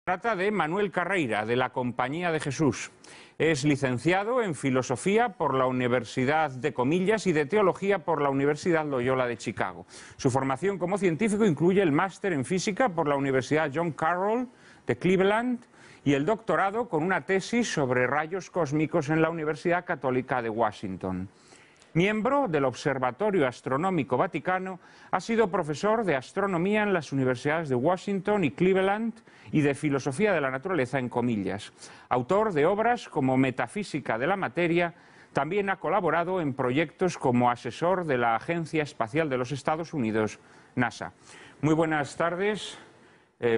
Trata de Manuel Carreira, de la Compañía de Jesús. Es licenciado en Filosofía por la Universidad de Comillas y de Teología por la Universidad Loyola de Chicago. Su formación como científico incluye el máster en Física por la Universidad John Carroll de Cleveland y el doctorado con una tesis sobre rayos cósmicos en la Universidad Católica de Washington. Miembro del Observatorio Astronómico Vaticano, ha sido profesor de astronomía en las universidades de Washington y Cleveland y de filosofía de la naturaleza en Comillas. Autor de obras como Metafísica de la materia, también ha colaborado en proyectos como asesor de la Agencia Espacial de los Estados Unidos, NASA. Muy buenas tardes.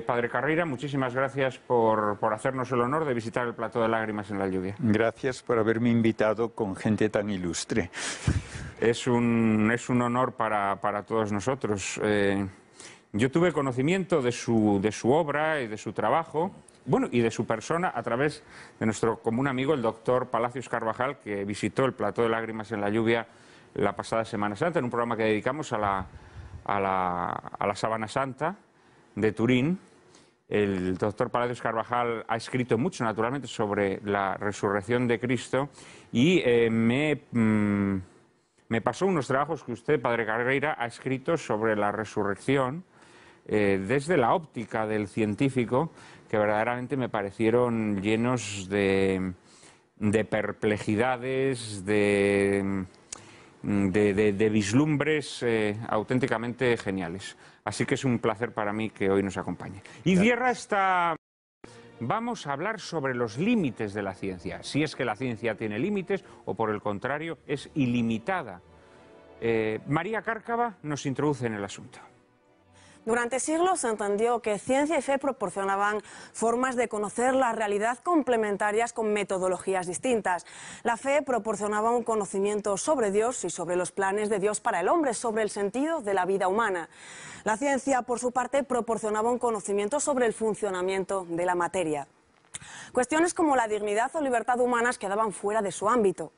Padre Carreira, muchísimas gracias por hacernos el honor de visitar el Plató de Lágrimas en la Lluvia. Gracias por haberme invitado con gente tan ilustre. Es un honor para todos nosotros. Yo tuve conocimiento de su obra y de su trabajo, bueno, y de su persona a través de nuestro común amigo, el doctor Palacios Carvajal, que visitó el Plató de Lágrimas en la Lluvia la pasada Semana Santa, en un programa que dedicamos a la Sábana Santa de Turín. El doctor Palacios Carvajal ha escrito mucho, naturalmente, sobre la resurrección de Cristo y me pasó unos trabajos que usted, Padre Carreira, ha escrito sobre la resurrección desde la óptica del científico, que verdaderamente me parecieron llenos de perplejidades, de vislumbres auténticamente geniales. Así que es un placer para mí que hoy nos acompañe. Y cierra esta... Vamos a hablar sobre los límites de la ciencia, si es que la ciencia tiene límites o por el contrario es ilimitada. María Cárcava nos introduce en el asunto. Durante siglos se entendió que ciencia y fe proporcionaban formas de conocer la realidad complementarias con metodologías distintas. La fe proporcionaba un conocimiento sobre Dios y sobre los planes de Dios para el hombre, sobre el sentido de la vida humana. La ciencia, por su parte, proporcionaba un conocimiento sobre el funcionamiento de la materia. Cuestiones como la dignidad o libertad humanas quedaban fuera de su ámbito.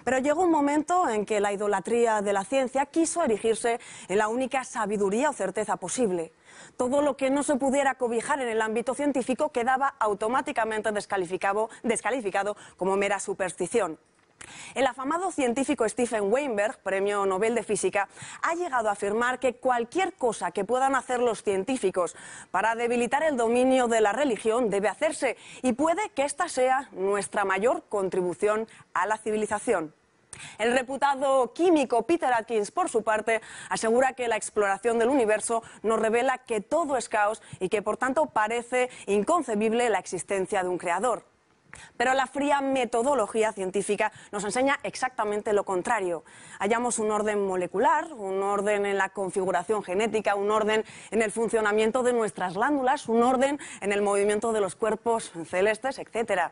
Pero llegó un momento en que la idolatría de la ciencia quiso erigirse en la única sabiduría o certeza posible. Todo lo que no se pudiera cobijar en el ámbito científico quedaba automáticamente descalificado como mera superstición. El afamado científico Stephen Weinberg, premio Nobel de Física, ha llegado a afirmar que cualquier cosa que puedan hacer los científicos para debilitar el dominio de la religión debe hacerse, y puede que esta sea nuestra mayor contribución a la civilización. El reputado químico Peter Atkins, por su parte, asegura que la exploración del universo nos revela que todo es caos y que, por tanto, parece inconcebible la existencia de un creador. Pero la fría metodología científica nos enseña exactamente lo contrario. Hallamos un orden molecular, un orden en la configuración genética, un orden en el funcionamiento de nuestras glándulas, un orden en el movimiento de los cuerpos celestes, etc.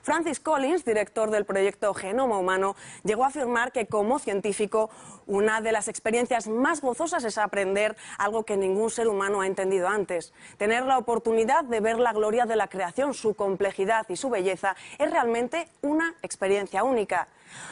Francis Collins, director del proyecto Genoma Humano, llegó a afirmar que como científico una de las experiencias más gozosas es aprender algo que ningún ser humano ha entendido antes. Tener la oportunidad de ver la gloria de la creación, su complejidad y su belleza es realmente una experiencia única.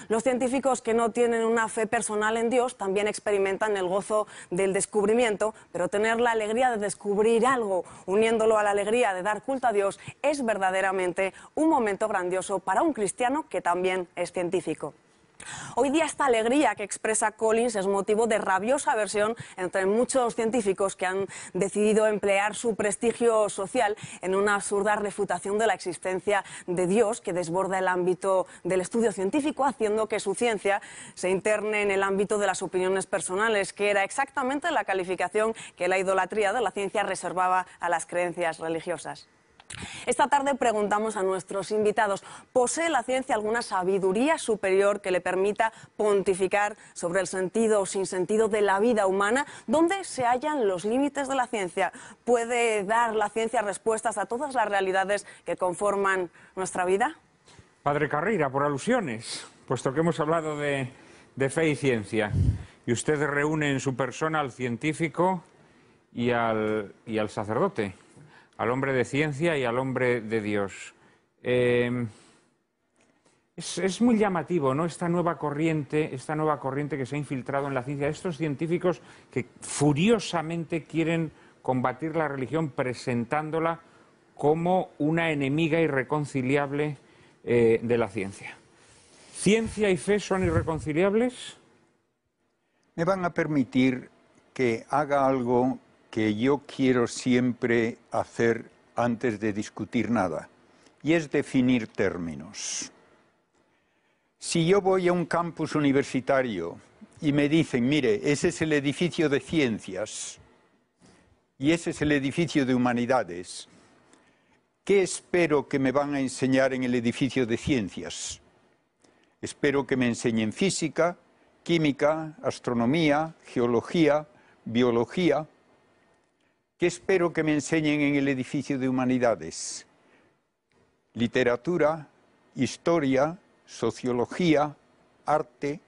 Los científicos que no tienen una fe personal en Dios también experimentan el gozo del descubrimiento, pero tener la alegría de descubrir algo, uniéndolo a la alegría de dar culto a Dios, es verdaderamente un momento grandioso para un cristiano que también es científico. Hoy día esta alegría que expresa Collins es motivo de rabiosa aversión entre muchos científicos que han decidido emplear su prestigio social en una absurda refutación de la existencia de Dios que desborda el ámbito del estudio científico, haciendo que su ciencia se interne en el ámbito de las opiniones personales, que era exactamente la calificación que la idolatría de la ciencia reservaba a las creencias religiosas. Esta tarde preguntamos a nuestros invitados, ¿posee la ciencia alguna sabiduría superior que le permita pontificar sobre el sentido o sinsentido de la vida humana? ¿Dónde se hallan los límites de la ciencia? ¿Puede dar la ciencia respuestas a todas las realidades que conforman nuestra vida? Padre Carreira, por alusiones, puesto que hemos hablado de fe y ciencia, y usted reúne en su persona al científico y al sacerdote, al hombre de ciencia y al hombre de Dios. Es muy llamativo, ¿no?, esta nueva corriente que se ha infiltrado en la ciencia, estos científicos que furiosamente quieren combatir la religión presentándola como una enemiga irreconciliable de la ciencia. ¿Ciencia y fe son irreconciliables? Me van a permitir que haga algo que yo quiero siempre hacer antes de discutir nada, y es definir términos. Si yo voy a un campus universitario y me dicen, mire, ese es el edificio de ciencias y ese es el edificio de humanidades, ¿qué espero que me van a enseñar en el edificio de ciencias? Espero que me enseñen física, química, astronomía, geología, biología. ¿Qué espero que me enseñen en el edificio de humanidades? Literatura, historia, sociología, arte.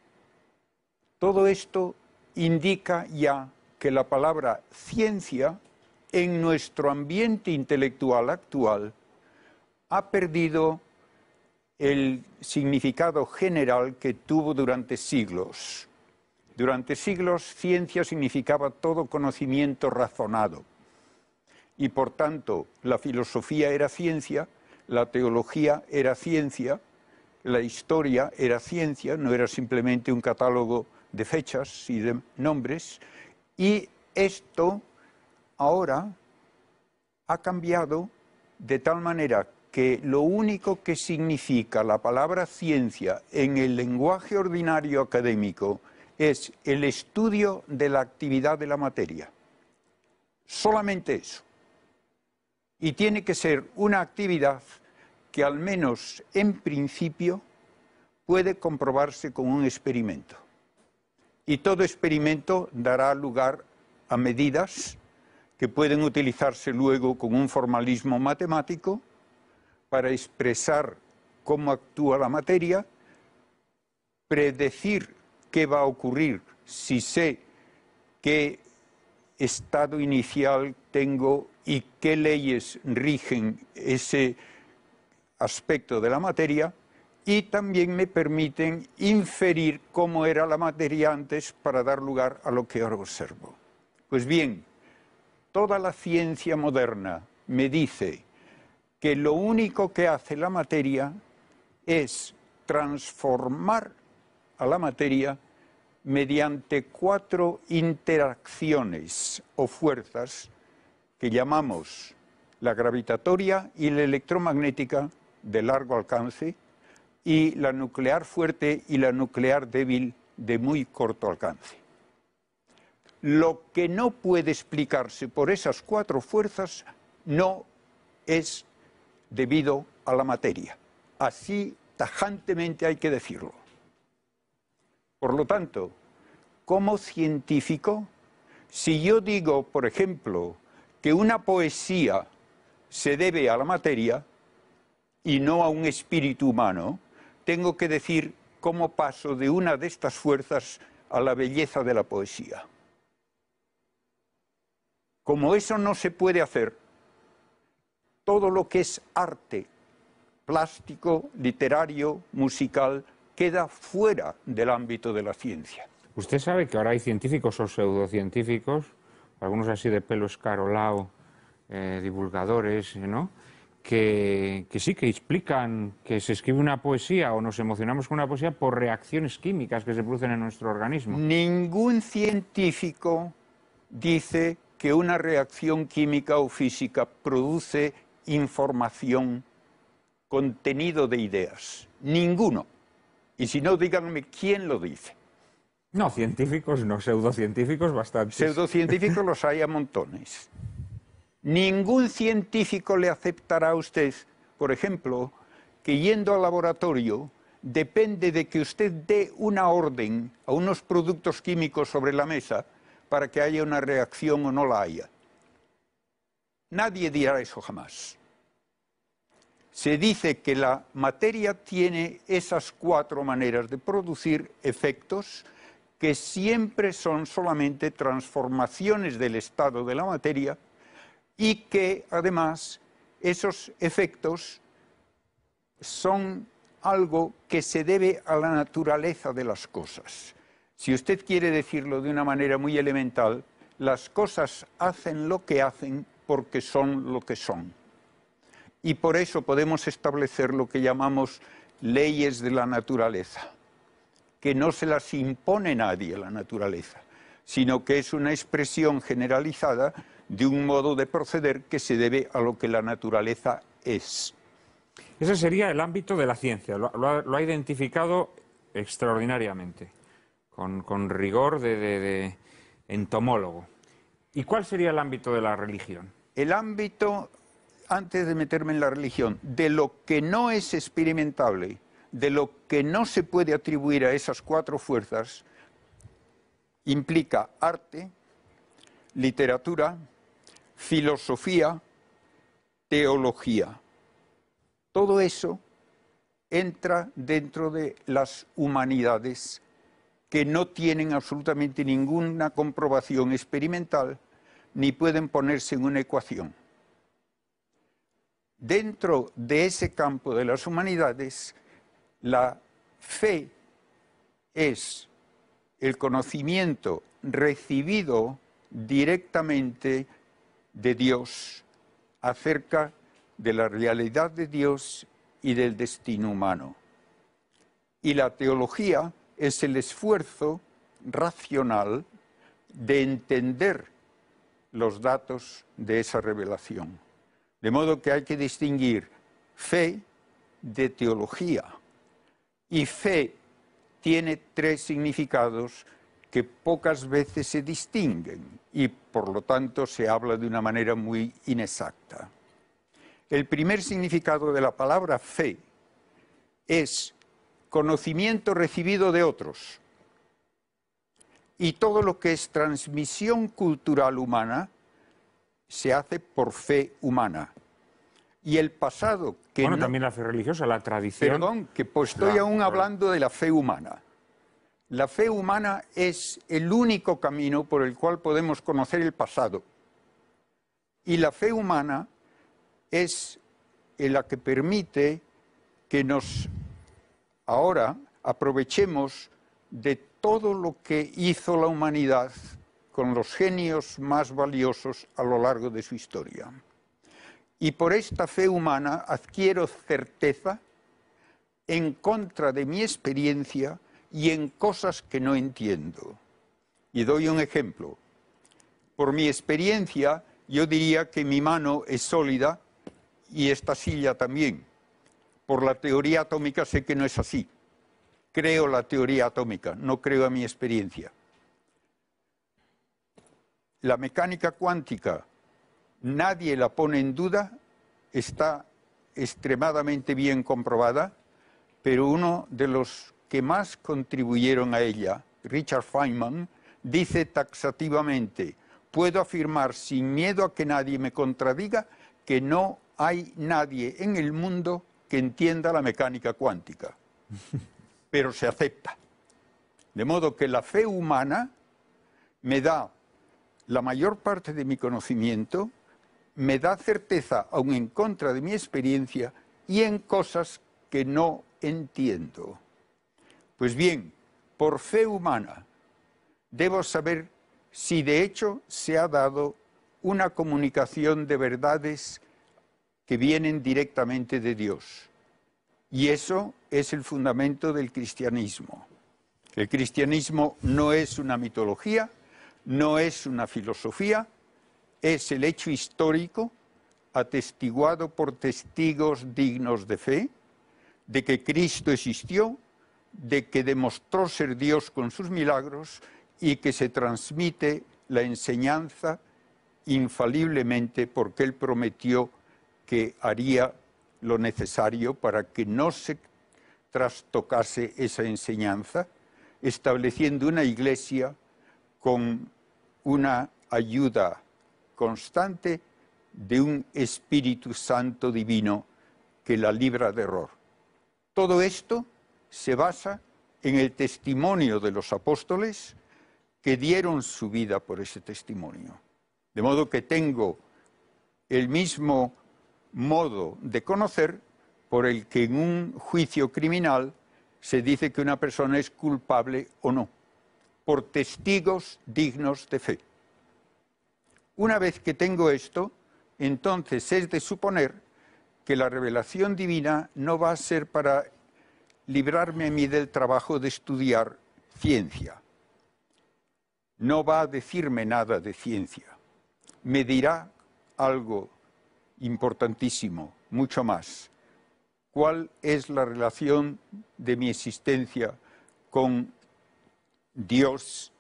Todo esto indica ya que la palabra ciencia en nuestro ambiente intelectual actual ha perdido el significado general que tuvo durante siglos. Durante siglos, ciencia significaba todo conocimiento razonado. Y por tanto, la filosofía era ciencia, la teología era ciencia, la historia era ciencia, no era simplemente un catálogo de fechas y de nombres. Y esto ahora ha cambiado de tal manera que lo único que significa la palabra ciencia en el lenguaje ordinario académico es el estudio de la actividad de la materia. Solamente eso. Y tiene que ser una actividad que al menos en principio puede comprobarse con un experimento. Y todo experimento dará lugar a medidas que pueden utilizarse luego con un formalismo matemático para expresar cómo actúa la materia, predecir qué va a ocurrir si sé qué estado inicial tengo y qué leyes rigen ese aspecto de la materia, y también me permiten inferir cómo era la materia antes para dar lugar a lo que ahora observo. Pues bien, toda la ciencia moderna me dice que lo único que hace la materia es transformar a la materia mediante 4 interacciones o fuerzas que llamamos la gravitatoria y la electromagnética de largo alcance y la nuclear fuerte y la nuclear débil de muy corto alcance. Lo que no puede explicarse por esas 4 fuerzas no es debido a la materia. Así tajantemente hay que decirlo. Por lo tanto, como científico, si yo digo, por ejemplo, que una poesía se debe a la materia y no a un espíritu humano, tengo que decir cómo paso de una de estas fuerzas a la belleza de la poesía. Como eso no se puede hacer, todo lo que es arte, plástico, literario, musical, queda fuera del ámbito de la ciencia. Usted sabe que ahora hay científicos o pseudocientíficos, algunos así de pelo escarolao, divulgadores, ¿no?, que sí, que explican que se escribe una poesía o nos emocionamos con una poesía por reacciones químicas que se producen en nuestro organismo. Ningún científico dice que una reacción química o física produce información, contenido de ideas. Ninguno. Y si no, díganme quién lo dice. No, científicos no, pseudocientíficos bastantes. Pseudocientíficos los hay a montones. Ningún científico le aceptará a usted, por ejemplo, que yendo al laboratorio depende de que usted dé una orden a unos productos químicos sobre la mesa para que haya una reacción o no la haya. Nadie dirá eso jamás. Se dice que la materia tiene esas 4 maneras de producir efectos que siempre son solamente transformaciones del estado de la materia y que además esos efectos son algo que se debe a la naturaleza de las cosas. Si usted quiere decirlo de una manera muy elemental, las cosas hacen lo que hacen porque son lo que son. y por eso podemos establecer lo que llamamos leyes de la naturaleza, que no se las impone nadie a la naturaleza, sino que es una expresión generalizada de un modo de proceder que se debe a lo que la naturaleza es. Ese sería el ámbito de la ciencia, lo ha identificado extraordinariamente, con rigor de entomólogo. ¿Y cuál sería el ámbito de la religión? El ámbito, antes de meterme en la religión, de lo que no es experimentable, de lo que no se puede atribuir a esas cuatro fuerzas, implica arte, literatura, filosofía, teología. Todo eso entra dentro de las humanidades que no tienen absolutamente ninguna comprobación experimental ni pueden ponerse en una ecuación. Dentro de ese campo de las humanidades, la fe es el conocimiento recibido directamente de Dios acerca de la realidad de Dios y del destino humano. Y la teología es el esfuerzo racional de entender los datos de esa revelación. De modo que hay que distinguir fe de teología. Y fe tiene tres significados que pocas veces se distinguen y por lo tanto se habla de una manera muy inexacta. El primer significado de la palabra fe es conocimiento recibido de otros. Y todo lo que es transmisión cultural humana se hace por fe humana. Y el pasado que bueno, no... también la fe religiosa, la tradición... Perdón, que pues estoy aún hablando de la fe humana. La fe humana es el único camino por el cual podemos conocer el pasado. Y la fe humana es la que permite que nos ahora aprovechemos de todo lo que hizo la humanidad con los genios más valiosos a lo largo de su historia. Y por esta fe humana adquiero certeza en contra de mi experiencia y en cosas que no entiendo. Y doy un ejemplo. Por mi experiencia, yo diría que mi mano es sólida y esta silla también. Por la teoría atómica sé que no es así. Creo la teoría atómica, no creo a mi experiencia. La mecánica cuántica, nadie la pone en duda, está extremadamente bien comprobada, pero uno de los que más contribuyeron a ella, Richard Feynman, dice taxativamente: puedo afirmar sin miedo a que nadie me contradiga que no hay nadie en el mundo que entienda la mecánica cuántica, pero se acepta. De modo que la fe humana me da la mayor parte de mi conocimiento, me da certeza aun en contra de mi experiencia y en cosas que no entiendo. Pues bien, por fe humana debo saber si de hecho se ha dado una comunicación de verdades que vienen directamente de Dios. Y eso es el fundamento del cristianismo. El cristianismo no es una mitología, no es una filosofía, es el hecho histórico atestiguado por testigos dignos de fe, de que Cristo existió, de que demostró ser Dios con sus milagros y que se transmite la enseñanza infaliblemente porque Él prometió que haría lo necesario para que no se trastocase esa enseñanza, estableciendo una iglesia con una ayuda constante de un Espíritu Santo divino que la libra de error. Todo esto se basa en el testimonio de los apóstoles que dieron su vida por ese testimonio. De modo que tengo el mismo modo de conocer por el que en un juicio criminal se dice que una persona es culpable o no, por testigos dignos de fe. Una vez que tengo esto, entonces es de suponer que la revelación divina no va a ser para librarme a mí del trabajo de estudiar ciencia. No va a decirme nada de ciencia. Me dirá algo importantísimo, mucho más. ¿Cuál es la relación de mi existencia con Dios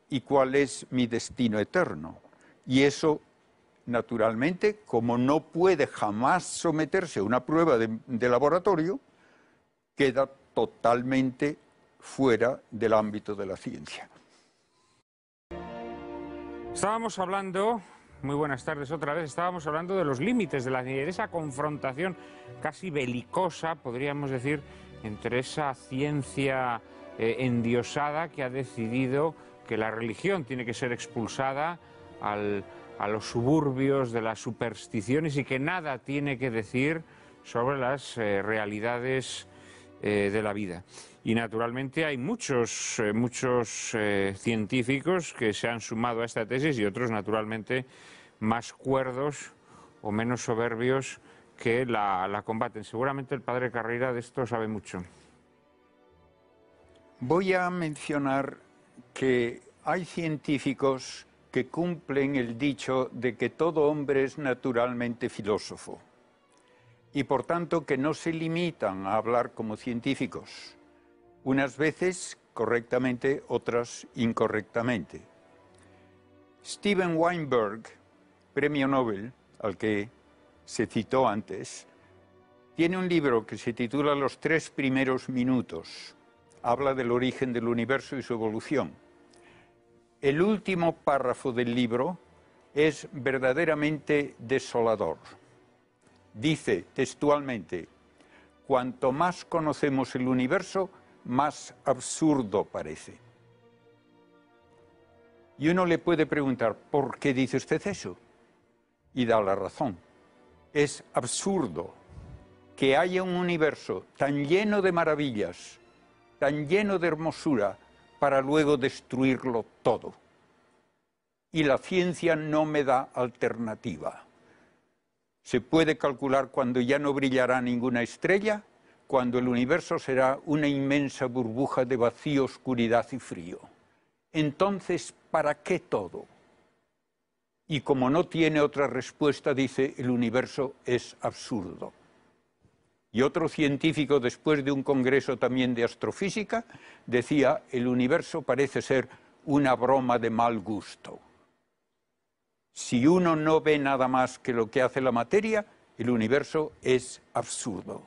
y cuál es mi destino eterno? Y eso, naturalmente, como no puede jamás someterse a una prueba de laboratorio, queda totalmente fuera del ámbito de la ciencia. Estábamos hablando, muy buenas tardes otra vez, estábamos hablando de los límites de la ciencia, de esa confrontación casi belicosa, podríamos decir, entre esa ciencia endiosada que ha decidido que la religión tiene que ser expulsada a los suburbios de las supersticiones y que nada tiene que decir sobre las realidades de la vida. Y naturalmente hay muchos científicos que se han sumado a esta tesis y otros naturalmente más cuerdos o menos soberbios que la combaten. Seguramente el padre Carreira de esto sabe mucho. Voy a mencionar que hay científicos que cumplen el dicho de que todo hombre es naturalmente filósofo y por tanto que no se limitan a hablar como científicos, unas veces correctamente, otras incorrectamente. Steven Weinberg, premio Nobel, al que se citó antes, tiene un libro que se titula Los 3 primeros minutos. Habla del origen del universo y su evolución. El último párrafo del libro es verdaderamente desolador. Dice textualmente: cuanto más conocemos el universo, más absurdo parece. Y uno le puede preguntar, ¿por qué dice usted eso? Y da la razón. Es absurdo que haya un universo tan lleno de maravillas, tan lleno de hermosura, para luego destruirlo todo. Y la ciencia no me da alternativa. Se puede calcular cuando ya no brillará ninguna estrella, cuando el universo será una inmensa burbuja de vacío, oscuridad y frío. Entonces, ¿para qué todo? Y como no tiene otra respuesta, dice, el universo es absurdo. Y otro científico, después de un congreso también de astrofísica, decía, el universo parece ser una broma de mal gusto. Si uno no ve nada más que lo que hace la materia, el universo es absurdo.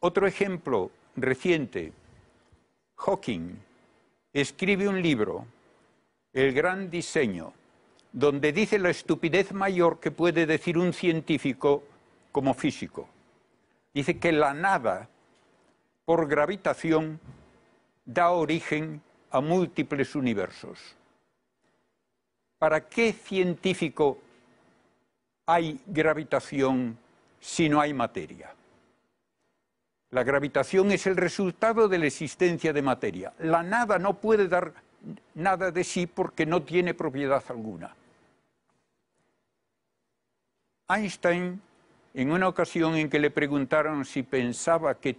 Otro ejemplo reciente, Hawking escribe un libro, El gran diseño, donde dice la estupidez mayor que puede decir un científico como físico. Dice que la nada, por gravitación, da origen a múltiples universos. ¿Para qué científico hay gravitación si no hay materia? La gravitación es el resultado de la existencia de materia. La nada no puede dar nada de sí porque no tiene propiedad alguna. Einstein, en una ocasión en que le preguntaron si pensaba que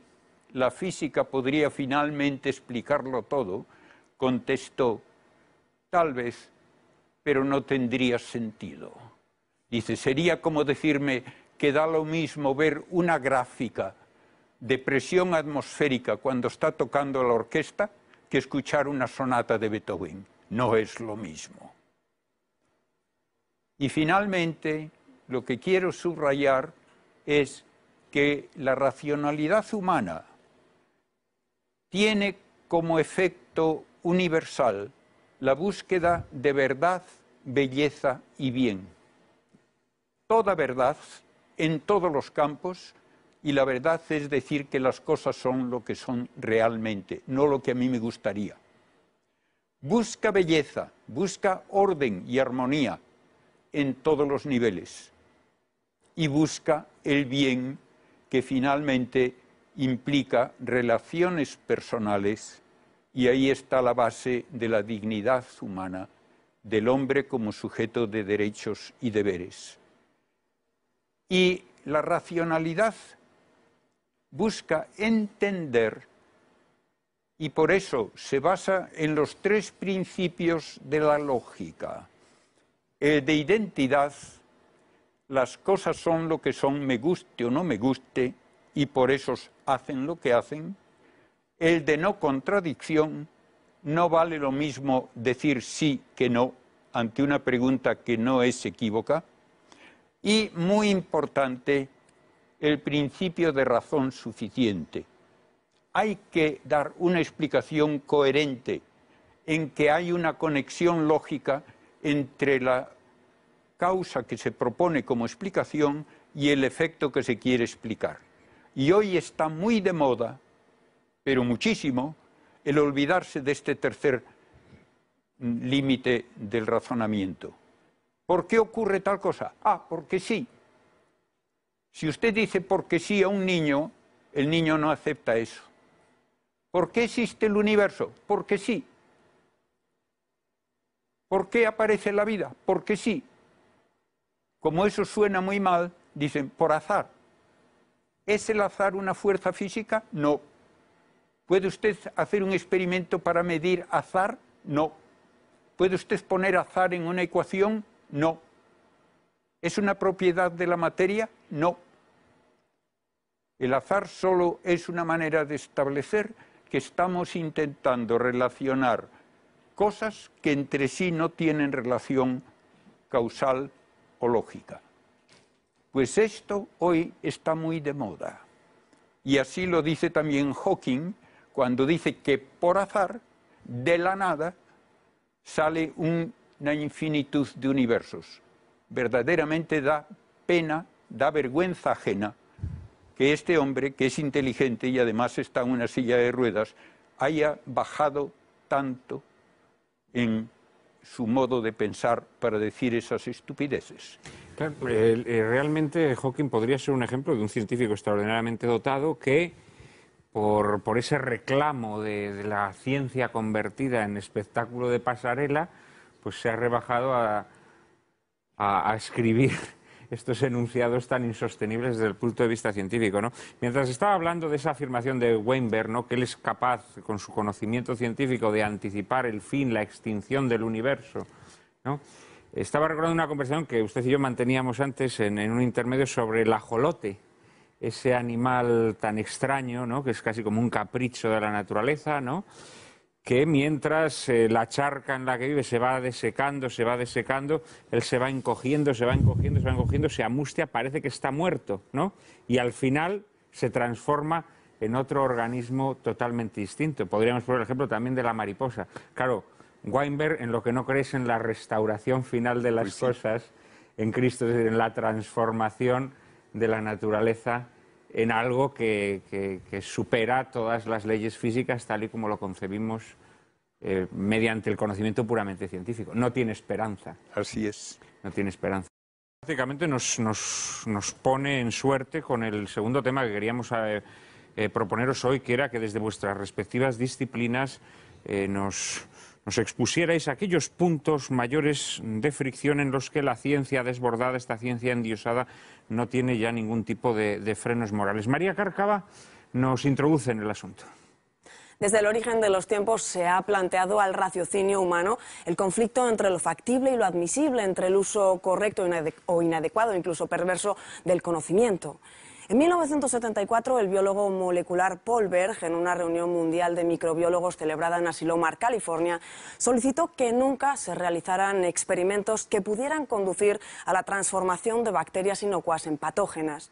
la física podría finalmente explicarlo todo, contestó, tal vez, pero no tendría sentido. Dice, sería como decirme que da lo mismo ver una gráfica de presión atmosférica cuando está tocando la orquesta que escuchar una sonata de Beethoven. No es lo mismo. Y finalmente, lo que quiero subrayar es que la racionalidad humana tiene como efecto universal la búsqueda de verdad, belleza y bien. Toda verdad en todos los campos, y la verdad es decir que las cosas son lo que son realmente, no lo que a mí me gustaría. Busca belleza, busca orden y armonía en todos los niveles y busca el bien que finalmente implica relaciones personales y ahí está la base de la dignidad humana del hombre como sujeto de derechos y deberes. Y la racionalidad busca entender, y por eso se basa en los tres principios de la lógica. El de identidad, las cosas son lo que son, me guste o no me guste, y por eso hacen lo que hacen. El de no contradicción, no vale lo mismo decir sí que no ante una pregunta que no es equívoca. Y muy importante, el principio de razón suficiente. Hay que dar una explicación coherente en que hay una conexión lógica entre la causa que se propone como explicación y el efecto que se quiere explicar. Y hoy está muy de moda, pero muchísimo, el olvidarse de este tercer límite del razonamiento. ¿Por qué ocurre tal cosa? Ah, porque sí. Si usted dice porque sí a un niño, el niño no acepta eso. ¿Por qué existe el universo? Porque sí. ¿Por qué aparece la vida? Porque sí. Como eso suena muy mal, dicen por azar. ¿Es el azar una fuerza física? No. ¿Puede usted hacer un experimento para medir azar? No. ¿Puede usted poner azar en una ecuación? No. ¿Es una propiedad de la materia? No. El azar solo es una manera de establecer que estamos intentando relacionar cosas que entre sí no tienen relación causal o lógica. Pues esto hoy está muy de moda. Y así lo dice también Hawking, cuando dice que por azar, de la nada, sale una infinitud de universos. Verdaderamente da pena, da vergüenza ajena que este hombre, que es inteligente y además está en una silla de ruedas, haya bajado tanto en su modo de pensar para decir esas estupideces. Claro, realmente Hawking podría ser un ejemplo de un científico extraordinariamente dotado que, por ese reclamo de la ciencia convertida en espectáculo de pasarela, pues se ha rebajado a escribir estos enunciados tan insostenibles desde el punto de vista científico, ¿no? Mientras estaba hablando de esa afirmación de Weinberg, ¿no?, que él es capaz, con su conocimiento científico, de anticipar el fin, la extinción del universo, ¿no? Estaba recordando una conversación que usted y yo manteníamos antes en un intermedio sobre el ajolote, ese animal tan extraño, ¿no?, que es casi como un capricho de la naturaleza, ¿no?, que mientras la charca en la que vive se va desecando, él se va encogiendo, se amustia, parece que está muerto, ¿no? Y al final se transforma en otro organismo totalmente distinto. Podríamos poner el ejemplo también de la mariposa. Claro, Weinberg en lo que no cree es en la restauración final de las cosas en Cristo, es decir, en la transformación de la naturaleza en algo que supera todas las leyes físicas tal y como lo concebimos mediante el conocimiento puramente científico. No tiene esperanza. Así es. No tiene esperanza. Prácticamente nos pone en suerte con el segundo tema que queríamos proponeros hoy, que era que desde vuestras respectivas disciplinas nos expusierais aquellos puntos mayores de fricción en los que la ciencia desbordada, esta ciencia endiosada, no tiene ya ningún tipo de frenos morales. María Cárcava nos introduce en el asunto. Desde el origen de los tiempos se ha planteado al raciocinio humano el conflicto entre lo factible y lo admisible, entre el uso correcto o inadecuado, incluso perverso, del conocimiento. En 1974, el biólogo molecular Paul Berg, en una reunión mundial de microbiólogos celebrada en Asilomar, California, solicitó que nunca se realizaran experimentos que pudieran conducir a la transformación de bacterias inocuas en patógenas.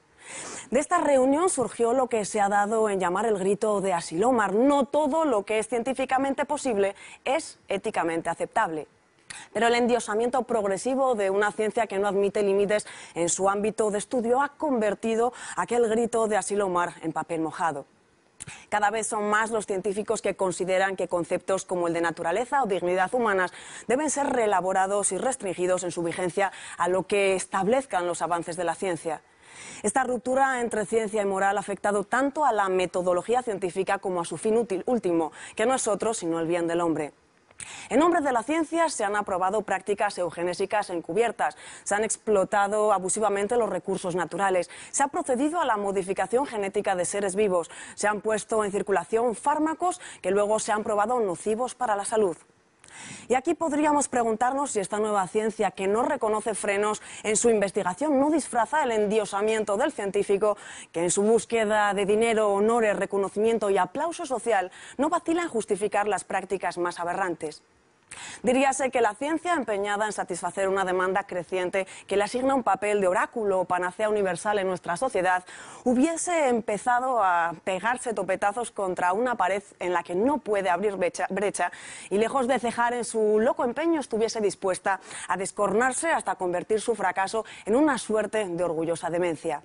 De esta reunión surgió lo que se ha dado en llamar el grito de Asilomar: no todo lo que es científicamente posible es éticamente aceptable. Pero el endiosamiento progresivo de una ciencia que no admite límites en su ámbito de estudio ha convertido aquel grito de Asilomar en papel mojado. Cada vez son más los científicos que consideran que conceptos como el de naturaleza o dignidad humanas deben ser reelaborados y restringidos en su vigencia a lo que establezcan los avances de la ciencia. Esta ruptura entre ciencia y moral ha afectado tanto a la metodología científica como a su fin último, que no es otro sino el bien del hombre. En nombre de la ciencia se han aprobado prácticas eugenésicas encubiertas, se han explotado abusivamente los recursos naturales, se ha procedido a la modificación genética de seres vivos, se han puesto en circulación fármacos que luego se han probado nocivos para la salud. Y aquí podríamos preguntarnos si esta nueva ciencia, que no reconoce frenos en su investigación, no disfraza el endiosamiento del científico, que en su búsqueda de dinero, honores, reconocimiento y aplauso social no vacila en justificar las prácticas más aberrantes. Diríase que la ciencia, empeñada en satisfacer una demanda creciente que le asigna un papel de oráculo o panacea universal en nuestra sociedad, hubiese empezado a pegarse topetazos contra una pared en la que no puede abrir brecha y, lejos de cejar en su loco empeño, estuviese dispuesta a descornarse hasta convertir su fracaso en una suerte de orgullosa demencia.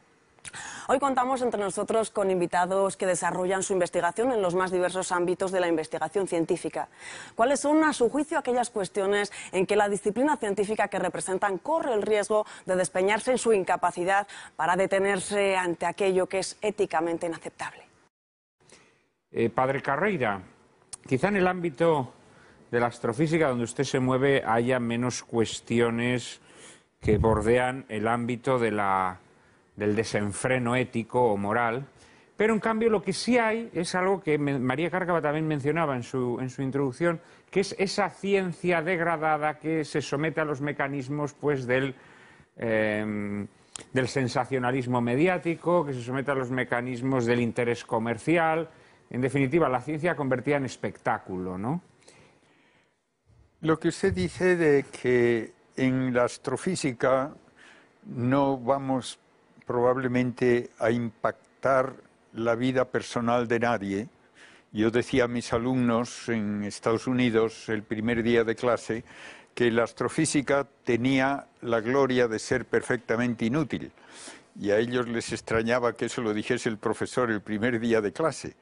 Hoy contamos entre nosotros con invitados que desarrollan su investigación en los más diversos ámbitos de la investigación científica. ¿Cuáles son, a su juicio, aquellas cuestiones en que la disciplina científica que representan corre el riesgo de despeñarse en su incapacidad para detenerse ante aquello que es éticamente inaceptable? Padre Carreira, quizá en el ámbito de la astrofísica donde usted se mueve haya menos cuestiones que bordean el ámbito del desenfreno ético o moral, pero en cambio lo que sí hay es algo que María Cárcava también mencionaba en su introducción, que es esa ciencia degradada que se somete a los mecanismos pues, del sensacionalismo mediático, que se somete a los mecanismos del interés comercial, en definitiva, la ciencia convertida en espectáculo, ¿no? Lo que usted dice de que en la astrofísica no vamos probablemente a impactar la vida personal de nadie. Yo decía a mis alumnos en Estados Unidos el primer día de clase que la astrofísica tenía la gloria de ser perfectamente inútil, y a ellos les extrañaba que eso lo dijese el profesor el primer día de clase.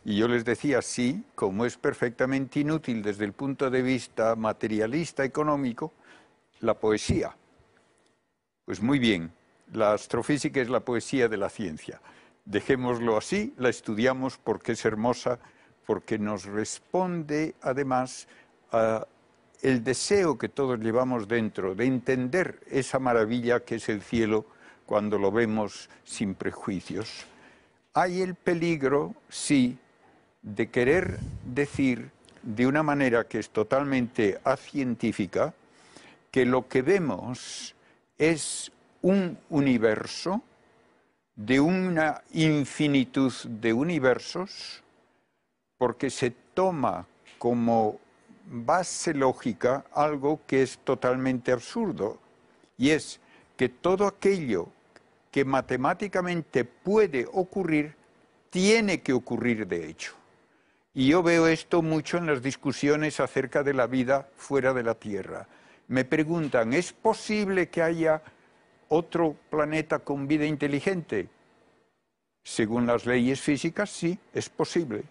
Y yo les decía, sí, como es perfectamente inútil desde el punto de vista materialista económico, la poesía. Pues muy bien. La astrofísica es la poesía de la ciencia. Dejémoslo así, la estudiamos porque es hermosa, porque nos responde además a el deseo que todos llevamos dentro de entender esa maravilla que es el cielo cuando lo vemos sin prejuicios. Hay el peligro, sí, de querer decir de una manera que es totalmente acientífica que lo que vemos es un universo de una infinitud de universos, porque se toma como base lógica algo que es totalmente absurdo, y es que todo aquello que matemáticamente puede ocurrir, tiene que ocurrir de hecho. Y yo veo esto mucho en las discusiones acerca de la vida fuera de la Tierra. Me preguntan, ¿es posible que haya otro planeta con vida inteligente? Según las leyes físicas, sí, es posible.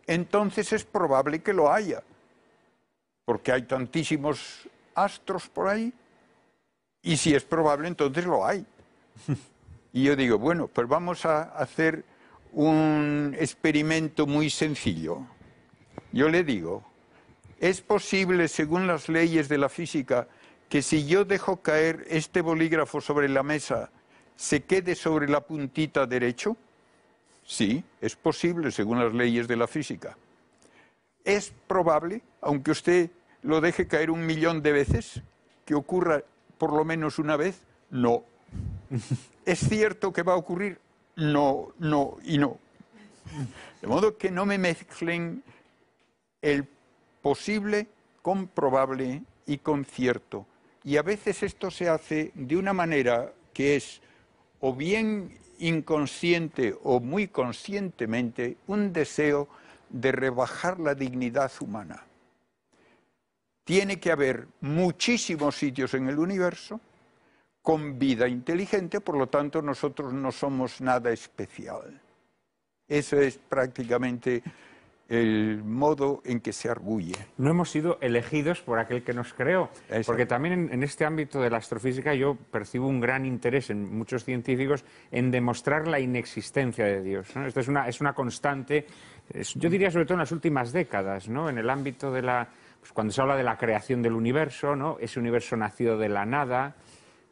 Entonces es probable que lo haya, porque hay tantísimos astros por ahí, y si es probable, entonces lo hay. Y yo digo, bueno, pues vamos a hacer un experimento muy sencillo. Yo le digo, ¿es posible, según las leyes de la física, que si yo dejo caer este bolígrafo sobre la mesa, se quede sobre la puntita derecho? Sí, es posible según las leyes de la física. ¿Es probable, aunque usted lo deje caer 1.000.000 de veces, que ocurra por lo menos una vez? No. ¿Es cierto que va a ocurrir? No, no y no. De modo que no me mezclen el posible con probable y con cierto. Y a veces esto se hace de una manera que es o bien inconsciente o muy conscientemente un deseo de rebajar la dignidad humana. Tiene que haber muchísimos sitios en el universo con vida inteligente, por lo tanto nosotros no somos nada especial. Eso es prácticamente el modo en que se arguye. No hemos sido elegidos por aquel que nos creó, porque también en este ámbito de la astrofísica yo percibo un gran interés en muchos científicos en demostrar la inexistencia de Dios, ¿no? Esto es una constante, yo diría sobre todo en las últimas décadas, ¿no? En el ámbito de la pues cuando se habla de la creación del universo, ¿no? Ese universo nacido de la nada,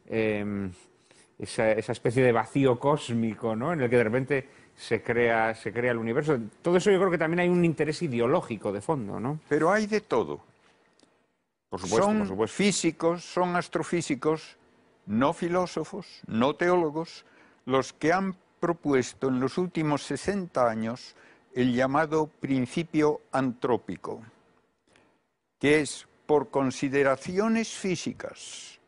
esa especie de vacío cósmico, ¿no? En el que de repente se crea el universo. Todo eso yo creo que también hay un interés ideológico de fondo, ¿no? Pero hay de todo. Por supuesto, Son por supuesto. físicos, son astrofísicos, no filósofos, no teólogos, los que han propuesto en los últimos 60 años el llamado principio antrópico, que es, por consideraciones físicas,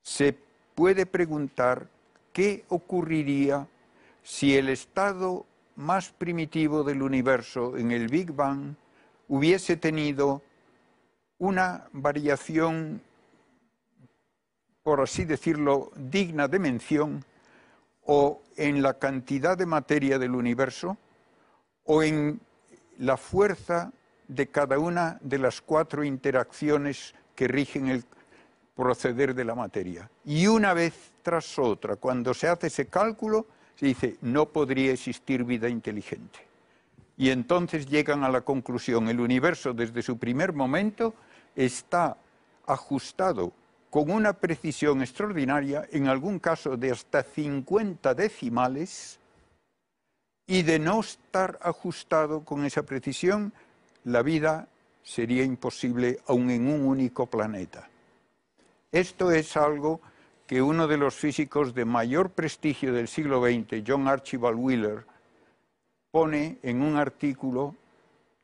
se puede preguntar qué ocurriría si el estado más primitivo del universo en el Big Bang hubiese tenido una variación, por así decirlo, digna de mención, o en la cantidad de materia del universo, o en la fuerza de cada una de las 4 interacciones que rigen el proceder de la materia. Y una vez tras otra, cuando se hace ese cálculo, se dice, no podría existir vida inteligente. Y entonces llegan a la conclusión, el universo desde su primer momento está ajustado con una precisión extraordinaria, en algún caso de hasta 50 decimales, y de no estar ajustado con esa precisión, la vida sería imposible aun en un único planeta. Esto es algo que uno de los físicos de mayor prestigio del siglo XX, John Archibald Wheeler, pone en un artículo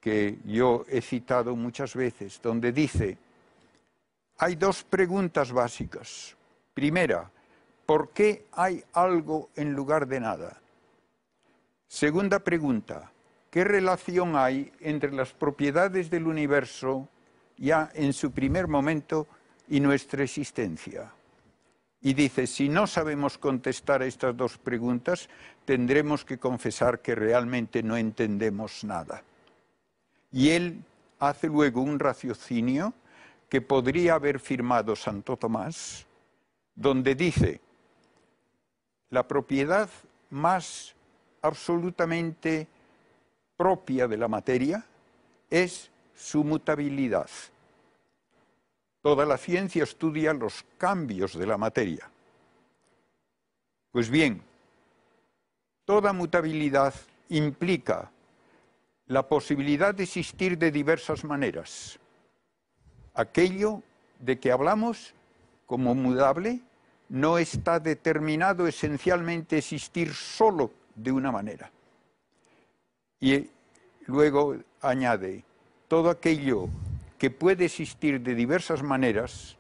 que yo he citado muchas veces, donde dice, hay 2 preguntas básicas. Primera, ¿por qué hay algo en lugar de nada? Segunda pregunta, ¿qué relación hay entre las propiedades del universo ya en su primer momento y nuestra existencia? Y dice, si no sabemos contestar a estas 2 preguntas, tendremos que confesar que realmente no entendemos nada. Y él hace luego un raciocinio que podría haber firmado Santo Tomás, donde dice, la propiedad más absolutamente propia de la materia es su mutabilidad. Toda la ciencia estudia los cambios de la materia. Pues bien, toda mutabilidad implica la posibilidad de existir de diversas maneras. Aquello de que hablamos como mudable no está determinado esencialmente a existir solo de una manera. Y luego añade, todo aquello que puede existir de diversas maneras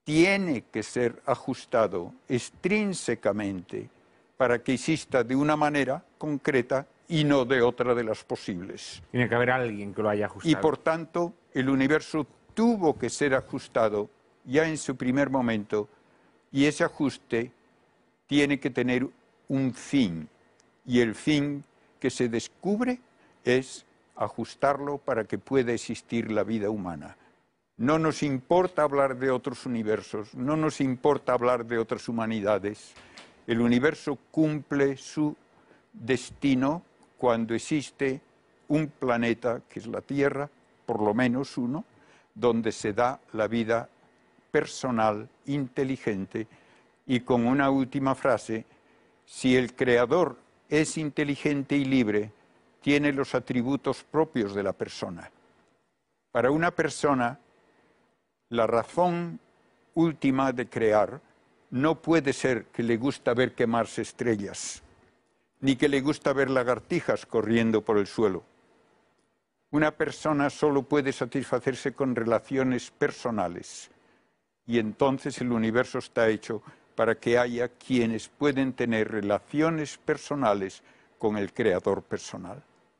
tiene que ser ajustado extrínsecamente para que exista de una manera concreta y no de otra de las posibles. Tiene que haber alguien que lo haya ajustado. Y por tanto, el universo tuvo que ser ajustado ya en su primer momento, y ese ajuste tiene que tener un fin, y el fin que se descubre es ajustarlo para que pueda existir la vida humana. No nos importa hablar de otros universos, no nos importa hablar de otras humanidades. El universo cumple su destino cuando existe un planeta, que es la Tierra, por lo menos uno, donde se da la vida personal, inteligente, y con una última frase, si el Creador es inteligente y libre, tiene los atributos propios de la persona. Para una persona, la razón última de crear no puede ser que le gusta ver quemarse estrellas, ni que le gusta ver lagartijas corriendo por el suelo. Una persona solo puede satisfacerse con relaciones personales, y entonces el universo está hecho para que haya quienes pueden tener relaciones personales con el Creador personal.